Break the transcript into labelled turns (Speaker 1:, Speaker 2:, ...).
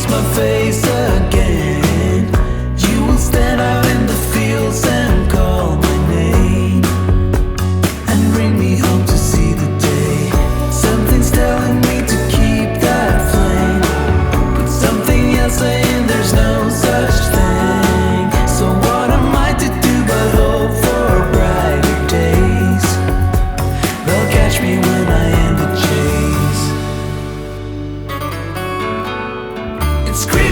Speaker 1: my face again. You will stand out in the fields and call my name and bring me home to see the day. Something's telling me to keep that flame, but something else saying there's no such thing. So what am I to do but hope for brighter days? They'll catch me when I end the chase. It's crazy.